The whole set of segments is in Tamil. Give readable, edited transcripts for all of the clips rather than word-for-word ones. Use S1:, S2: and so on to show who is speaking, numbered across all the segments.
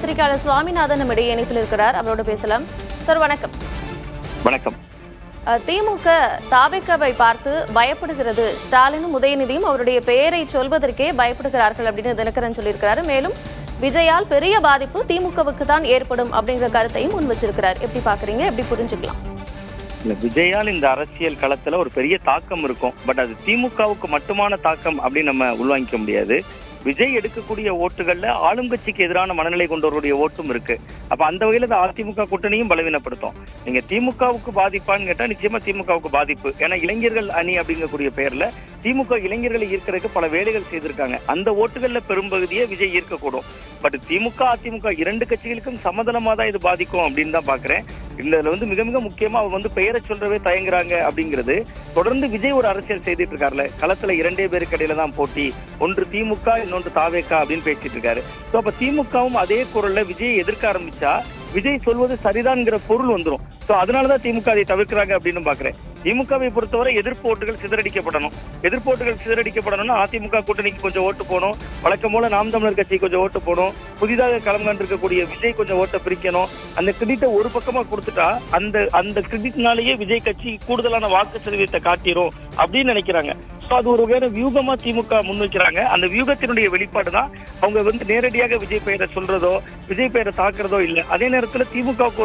S1: பத்திரிகையாளர் சுவாமிநாதன் நம்மிடையே இணைப்பில் இருக்கிறார். அவரோட பேசலாம். சார் வணக்கம்.
S2: வணக்கம்.
S1: திமுக தாவேக்காவை பார்த்து பயப்படுகிறது, ஸ்டாலினும் உதயநிதியும் அவருடைய பெயரை சொல்வதற்கே பயப்படுகிறார்கள் அப்படின்னு தினகரன் சொல்லியிருக்கிறாரு. மேலும் விஜயால் பெரிய பாதிப்பு திமுகவுக்கு தான் ஏற்படும் அப்படிங்கிற கருத்தையும் முன் வச்சிருக்கிறார். எப்படி பாக்குறீங்க, எப்படி புரிஞ்சுக்கலாம்?
S2: விஜயால் இந்த அரசியல் களத்துல ஒரு பெரிய தாக்கம் இருக்கும். பட் அது திமுகவுக்கு மட்டுமான தாக்கம் அப்படின்னு நம்ம உள்வாங்கிக்க முடியாது. விஜய் எடுக்கக்கூடிய ஓட்டுகள்ல ஆளுங்கட்சிக்கு எதிரான மனநிலை கொண்டவருடைய ஓட்டும் இருக்கு. அப்ப அந்த வகையில அதிமுக கூட்டணியும் பலவீனப்படுத்தும். நீங்க திமுகவுக்கு பாதிப்பான்னு கேட்டா நிச்சயமா திமுகவுக்கு பாதிப்பு. ஏன்னா இளைஞர்கள் அணி அப்படிங்கக்கூடிய பெயர்ல திமுக இளைஞர்களை ஈர்க்கிறதுக்கு பல வேலைகள் செய்திருக்காங்க. அந்த ஓட்டுகள்ல பெரும்பகுதியை விஜய் ஈர்க்கக்கூடும். பட் திமுக அதிமுக இரண்டு கட்சிகளுக்கும் சமதளமா தான் இது பாதிக்கும் அப்படின்னு தான் பாக்குறேன். இதுல மிக மிக முக்கியமா அவங்க பெயரை சொல்றவே தயங்குறாங்க அப்படிங்கிறது. தொடர்ந்து விஜய் ஒரு அரசியல் செய்துட்டு இருக்காருல, களத்துல இரண்டே பேருக்கு இடையில தான் போட்டி, ஒன்று திமுக இன்னொன்று தாவேக்கா அப்படின்னு பேசிட்டு இருக்காரு. சோ அப்ப திமுகவும் அதே குரல்ல விஜய் எதிர்க்க ஆரம்பிச்சா விஜய் சொல்வது சரிதான்ங்கிற பொருள் வந்துடும். சோ அதனாலதான் திமுக அதை தவிர்க்கிறாங்க அப்படின்னு பாக்குறேன். திமுகவை பொறுத்தவரை எதிர்ப்பு ஓட்டுகள் சிதறடிக்கப்படணும். எதிர்ப்பு ஓட்டுகள் சிதறடிக்கப்படணும்னா அதிமுக கூட்டணிக்கு கொஞ்சம் ஓட்டு போகணும். வழக்கம் போல நாம் தமிழர் கட்சி கொஞ்சம் ஓட்டு போகணும். புதிதாக களம் கண்டிருக்கக்கூடிய விஜய் கொஞ்சம் ஓட்டை பிரிக்கணும். அந்த கிரெடிட்டை ஒரு பக்கமா கொடுத்துட்டா அந்த கிரெடிட்னாலேயே விஜய் கட்சி கூடுதலான வாக்கு சதவீதத்தை காட்டிரும் அப்படின்னு நினைக்கிறாங்க. அது ஒரு வேற வியூகமா திமுக முன்வைக்கிறாங்க. அந்த வியூகத்தினுடைய வெளிப்பாடு தான் அவங்க நேரடியாக விஜய் பெயரை சொல்றதோ விஜய் பெயரை தாக்குறதோ இல்லை. அதே நேரத்துல திமுகவுக்கு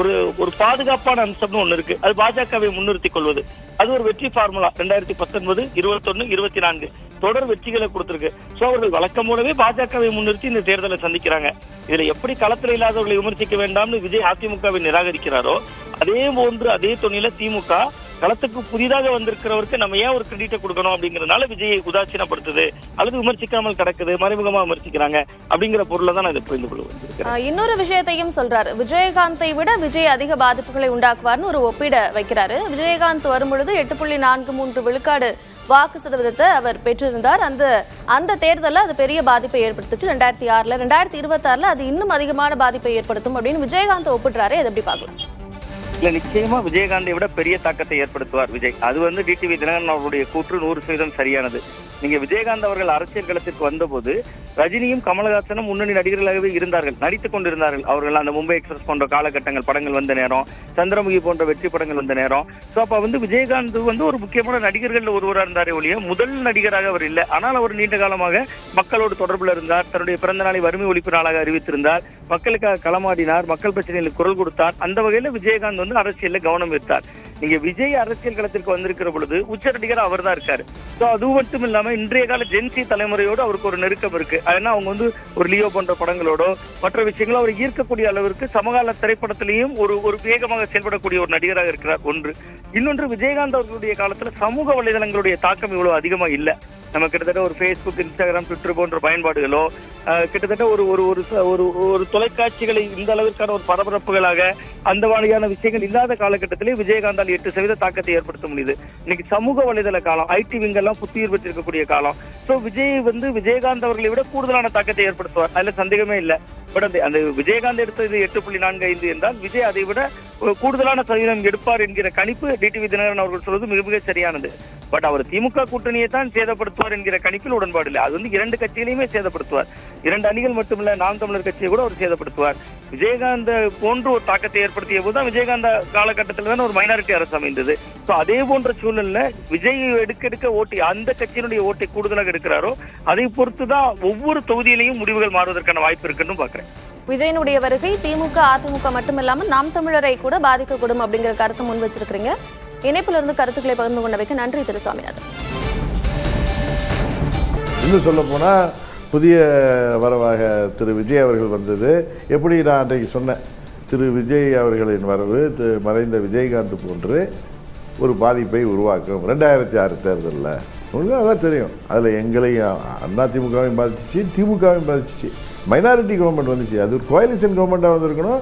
S2: ஒரு ஒரு பாதுகாப்பான அம்சம்னு ஒண்ணு இருக்கு. அது பாஜகவை முன்னிறுத்திக் கொள்வது. அது ஒரு வெற்றி ஃபார்முலா. 2019, 21, 24 தொடர் வெற்றிகளை கொடுத்திருக்கு. சோ அவர்கள் வழக்கம் போலவே பாஜகவை முன்னிறுத்தி இந்த தேர்தலை சந்திக்கிறாங்க. இதுல எப்படி களத்துல இல்லாதவர்களை விமர்சிக்க வேண்டாம்னு விஜய் அதிமுகவை நிராகரிக்கிறாரோ அதே போன்று அதே துணியில திமுக களத்துக்கு புதிதாக வந்திருக்கிறவருக்கு நம்ம ஏன் ஒரு கிரெடிட்டை கொடுக்கணும் அப்படிங்கறதுனால விஜயை உதாசீனப்படுத்துது அல்லது விமர்சிக்காமல் கிடக்குது, மறைமுகமா விமர்சிக்கிறாங்க அப்படிங்கிற பொருளை தான் நான் இதை புரிந்து கொள்வேன்.
S1: இன்னொரு விஷயத்தையும் சொல்றாரு. விஜயகாந்தை விட விஜய் அதிக பாதிப்புகளை உண்டாக்குவார்னு ஒரு ஒப்பீட வைக்கிறாரு. விஜயகாந்த் வரும்பொழுது 8.43 விழுக்காடு வாக்கு சதவீதத்தை அவர் பெற்றிருந்தார். அந்த தேர்தலில் அது பெரிய பாதிப்பை ஏற்படுத்துச்சு 2006. 2026 அது இன்னும் அதிகமான பாதிப்பை ஏற்படுத்தும் அப்படின்னு விஜயகாந்த் ஒப்பிடுறாரு. அதை எப்படி பார்க்கலாம்?
S2: இல்ல, நிச்சயமா விஜயகாந்தை விட பெரிய தாக்கத்தை ஏற்படுத்துவார் விஜய். அது டிடிவி தினகரன் அவருடைய கூற்று 100% சரியானது. நீங்க விஜயகாந்த் அவர்கள் அரசியல் களத்திற்கு வந்தபோது ரஜினியும் கமலஹாசனும் முன்னணி நடிகர்களாகவே இருந்தார்கள், நடித்துக் கொண்டிருந்தார்கள். அவர்கள் அந்த மும்பை எக்ஸ்பிரஸ் போன்ற காலகட்டங்கள் படங்கள் வந்த நேரம், சந்திரமுகி போன்ற வெற்றி படங்கள் வந்த நேரம். சோ அப்ப விஜயகாந்த் ஒரு முக்கியமான நடிகர்கள் ஒருவராக இருந்தாரே ஒழிய முதல் நடிகராக அவர் இல்லை. ஆனால் அவர் நீண்ட காலமாக மக்களோடு தொடர்புல இருந்தார். தன்னுடைய பிறந்த நாளை வறுமை ஒழிப்பு நாளாக அறிவித்திருந்தார். மக்களுக்காக களமாடினார், மக்கள் பிரச்சனைகளுக்கு குரல் கொடுத்தார். அந்த வகையில விஜயகாந்த் அரசியல்ல கவனம் எடுத்தார். நீங்க விஜய் அரசியல் களத்திற்கு வந்திருக்கிற பொழுது உச்ச நடிகர் அவர் தான் இருக்காரு. சோ அது மட்டும் இல்லாம இன்றைய கால ஜென்சி தலைமுறையோடு அவருக்கு ஒரு நெருக்கம் இருக்கு. ஏன்னா அவங்க ஒரு லியோ போன்ற படங்களோட மற்ற விஷயங்களும் அவர் ஈர்க்கக்கூடிய அளவிற்கு சமகால திரைப்படத்திலையும் ஒரு வேகமாக செயல்படக்கூடிய ஒரு நடிகராக இருக்கிறார். ஒன்று. இன்னொன்று, விஜயகாந்த் அவர்களுடைய காலத்துல சமூக வலைதளங்களுடைய தாக்கம் இவ்வளவு அதிகமா இல்ல. நம்ம கிட்டத்தட்ட ஒரு பேஸ்புக், இன்ஸ்டாகிராம், ட்விட்டர் போன்ற பயன்பாடுகளோ கிட்டத்தட்ட ஒரு தொலைக்காட்சிகளை இந்த அளவிற்கான ஒரு பரபரப்புகளாக அந்த மாதிரியான விஷயங்கள் இல்லாத காலகட்டத்திலே விஜயகாந்தால் 8% தாக்கத்தை ஏற்படுத்த முடியுது. இன்னைக்கு சமூக வலைதள காலம், ஐடி விங்கெல்லாம் புத்துயிர் பெற்றிருக்கக்கூடிய காலம். சோ விஜய் விஜயகாந்த் அவர்களை விட கூடுதலான தாக்கத்தை ஏற்படுத்துவார், அதுல சந்தேகமே இல்லை. பட் அந்த விஜயகாந்த் எடுத்தது 8.45 என்றால் விஜய் அதை விட கூடுதலான சதவீதம் எடுப்பார் என்கிற கணிப்பு டிடிவி தினகரன் அவர்கள் சொல்வது மிக மிக சரியானது. பட் அவர் திமுக கூட்டணியை தான் சேதப்படுத்துவார் என்கிற கணிப்பில் உடன்பாடு இல்லை. அது இரண்டு கட்சிகளையுமே சேதப்படுத்துவார். இரண்டு அணிகள் மட்டுமில்ல, நாம் தமிழர் கட்சியை கூட அவர் சேதப்படுத்துவார். விஜயகாந்த் போன்று ஒரு தாக்கத்தை ஏற்படுத்திய போது விஜயகாந்த் காலகட்டத்தில் தான் ஒரு மைனாரிட்டி அரசு அமைந்தது. சோ அதே போன்ற சூழ்நிலை விஜய் எடுக்க ஓட்டி அந்த கட்சியினுடைய ஓட்டை கூடுதலாக எடுக்கிறாரோ அதை பொறுத்துதான் ஒவ்வொரு தொகுதியிலையும் முடிவுகள் மாறுவதற்கான வாய்ப்பு இருக்குன்னு பாக்குறேன்.
S1: விஜயனுடைய வருகை திமுக அதிமுக மட்டுமில்லாமல் நாம் தமிழரை கூட பாதிக்கக்கூடும் அப்படிங்கிற கருத்தை முன் வச்சிருக்கிறீங்க. இணைப்புல இருந்து கருத்துக்களை பகிர்ந்து கொண்டவைக்கு நன்றி திரு சுவாமிநாதன்.
S3: இன்னும் சொல்ல போனா புதிய வரவாக திரு விஜய் அவர்கள் வந்தது எப்படி நான் அன்றைக்கு சொன்னேன், திரு விஜய் அவர்களின் வரவு மறைந்த விஜயகாந்த் போன்று ஒரு பாதிப்பை உருவாக்கும். 2006 தேர்தலில் உங்களுக்கு அதான் தெரியும். அதில் எங்களையும் அதிமுகவையும் பாதிச்சிச்சு, திமுகவையும் பாதிச்சிச்சு. மைனாரிட்டி கவர்மெண்ட் வந்துச்சு, அது ஒரு கோயலிஷன் கவர்மெண்ட்டாக வந்திருக்கணும்.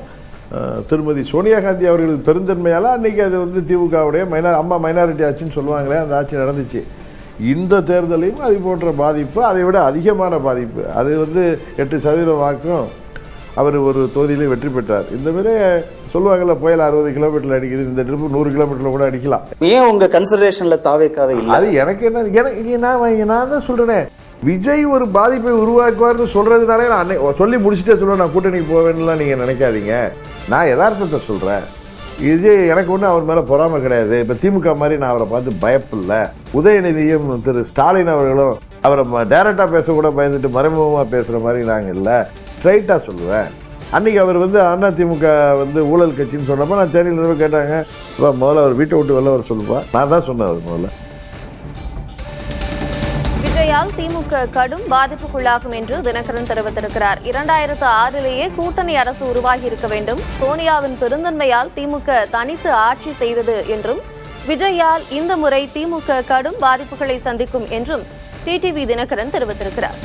S3: திருமதி சோனியா காந்தி அவர்கள் பெருந்தன்மையால் அன்றைக்கி அது திமுகவுடைய அம்மா மைனாரிட்டி ஆட்சின்னு சொல்லுவாங்களே, அந்த ஆட்சி நடந்துச்சு. இந்த தேர்தலையும் அது போன்ற பாதிப்பு, அதை விட அதிகமான பாதிப்பு. அது 8% வாக்கும் அவர் ஒரு தொகுதியிலே வெற்றி பெற்றார். இந்த மாதிரி சொல்லுவாங்கல்ல, புயல் 60 கிலோமீட்டர் அடிக்குது, இந்த ட்ரிப்பு 100 கிலோமீட்டர்ல கூட அடிக்கலாம்.
S4: ஏன் உங்க கன்சிடரேஷன்ல தாவேக்காவே இல்லை?
S3: அது எனக்கு என்ன, நான் தான் சொல்றேன், விஜய் ஒரு பாதிப்பை உருவாக்குவார்னு சொல்றதுனாலே நான் சொல்லி முடிச்சுட்டே சொல்லுவேன் நான் கூட்டணிக்கு போவேன்னுலாம் நீங்க நினைக்காதீங்க. நான் யதார்த்தத்தை சொல்றேன். இது எனக்கு ஒன்றும் அவர் மேலே பொறாமை கிடையாது. இப்போ திமுக மாதிரி நான் அவரை பார்த்து பயப்பில்ல. உதயநிதியும் திரு ஸ்டாலின் அவர்களும் அவரை டைரக்டாக பேசக்கூட பயந்துட்டு மறைமுகமாக பேசுகிற மாதிரி நாங்கள் இல்லை. ஸ்ட்ரைட்டாக சொல்லுவேன். அன்றைக்கி அவர் அதிமுக ஊழல் கட்சின்னு சொன்னப்போ நான் சென்னையில் கேட்டாங்க, இப்போ முதல்ல அவர் வீட்டை விட்டு வெளில வர சொல்லுவா. நான் தான் சொன்னேன் அவர் முதல்ல.
S1: விஜயால் திமுக கடும் பாதிப்புக்குள்ளாகும் என்று தினகரன் தெரிவித்திருக்கிறார். 2006 கூட்டணி அரசு உருவாகி இருக்க வேண்டும். சோனியாவின் பெருந்தன்மையால் திமுக தனித்து ஆட்சி செய்தது என்றும், விஜயால் இந்த முறை திமுக கடும் பாதிப்புகளை சந்திக்கும் என்றும் டிடிவி தினகரன் தெரிவித்திருக்கிறார்.